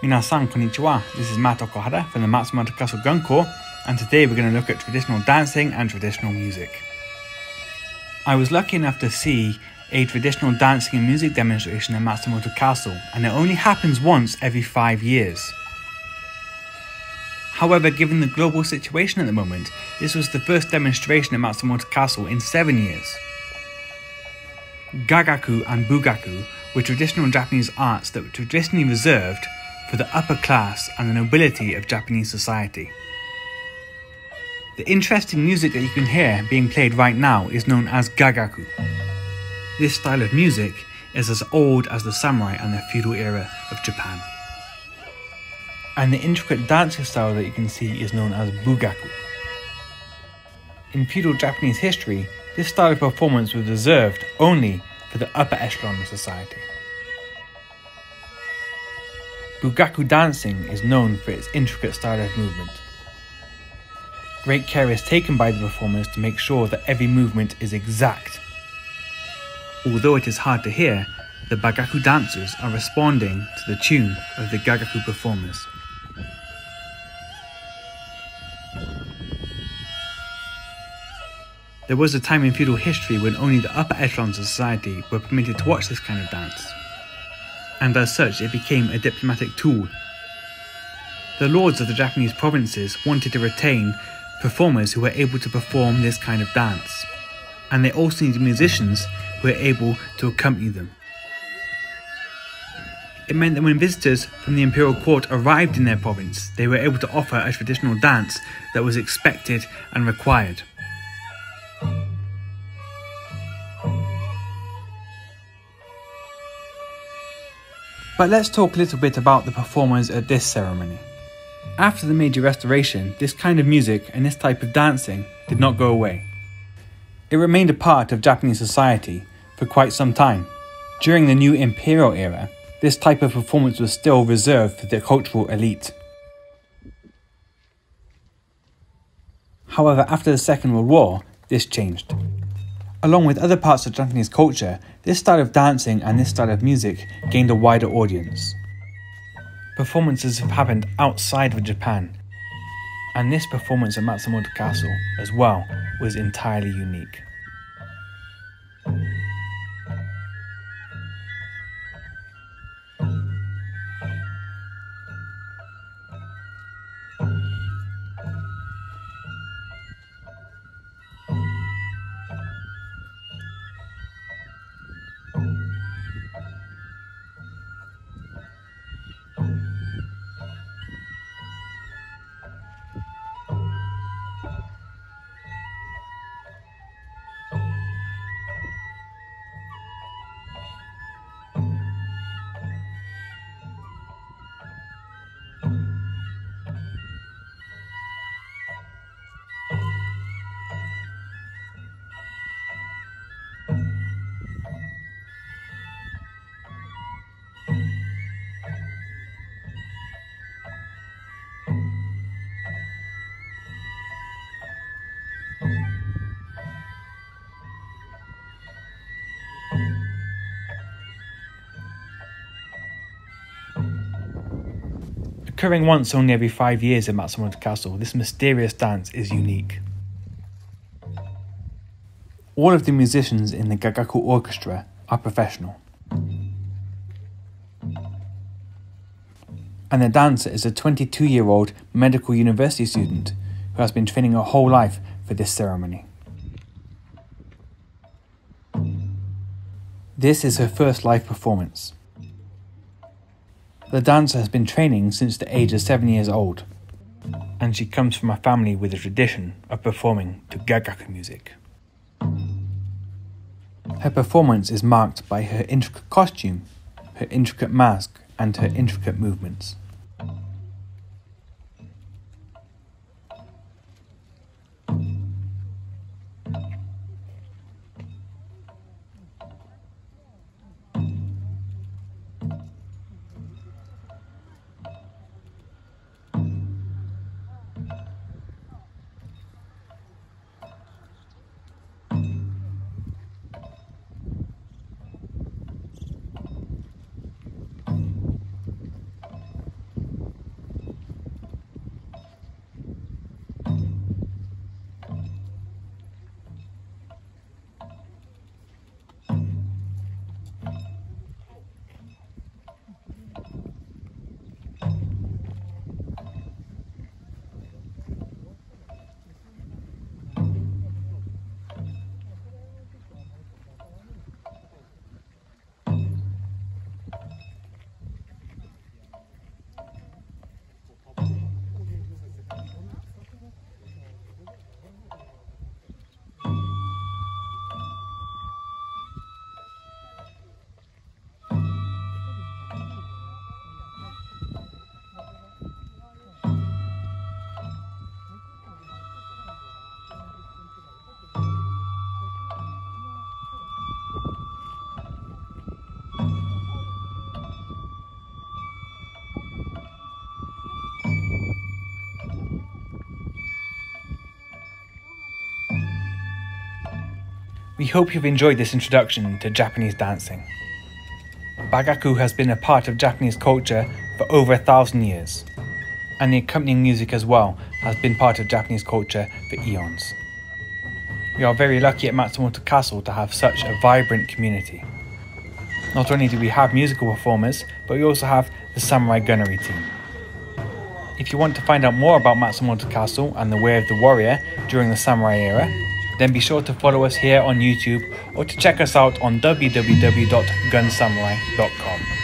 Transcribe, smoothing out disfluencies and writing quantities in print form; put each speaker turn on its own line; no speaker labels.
Minasan konnichiwa, this is Matt Okuhara from the Matsumoto Castle Gun Corps, and today we're going to look at traditional dancing and traditional music. I was lucky enough to see a traditional dancing and music demonstration at Matsumoto Castle, and it only happens once every 5 years. However, given the global situation at the moment, this was the first demonstration at Matsumoto Castle in 7 years. Gagaku and bugaku were traditional Japanese arts that were traditionally reserved for the upper class and the nobility of Japanese society. The interesting music that you can hear being played right now is known as gagaku. This style of music is as old as the samurai and the feudal era of Japan. And the intricate dancing style that you can see is known as bugaku. In feudal Japanese history, this style of performance was reserved only for the upper echelon of society. Bugaku dancing is known for its intricate style of movement. Great care is taken by the performers to make sure that every movement is exact. Although it is hard to hear, the bugaku dancers are responding to the tune of the gagaku performers. There was a time in feudal history when only the upper echelons of society were permitted to watch this kind of dance, and as such it became a diplomatic tool. The lords of the Japanese provinces wanted to retain performers who were able to perform this kind of dance, and they also needed musicians who were able to accompany them. It meant that when visitors from the imperial court arrived in their province, they were able to offer a traditional dance that was expected and required. But let's talk a little bit about the performers at this ceremony. After the Meiji Restoration, this kind of music and this type of dancing did not go away. It remained a part of Japanese society for quite some time. During the new imperial era, this type of performance was still reserved for the cultural elite. However, after the Second World War, this changed. Along with other parts of Japanese culture, this style of dancing and this style of music gained a wider audience. Performances have happened outside of Japan, and this performance at Matsumoto Castle as well was entirely unique. Occurring once only every 5 years at Matsumoto Castle, this mysterious dance is unique. All of the musicians in the gagaku orchestra are professional. And the dancer is a 22-year-old medical university student who has been training her whole life for this ceremony. This is her first live performance. The dancer has been training since the age of 7 years old, and she comes from a family with a tradition of performing to gagaku music. Her performance is marked by her intricate costume, her intricate mask, and her intricate movements. We hope you've enjoyed this introduction to Japanese dancing. Bugaku has been a part of Japanese culture for over 1,000 years, and the accompanying music as well has been part of Japanese culture for eons. We are very lucky at Matsumoto Castle to have such a vibrant community. Not only do we have musical performers, but we also have the samurai gunnery team. If you want to find out more about Matsumoto Castle and the way of the warrior during the samurai era, then be sure to follow us here on YouTube or to check us out on www.gunsamurai.com.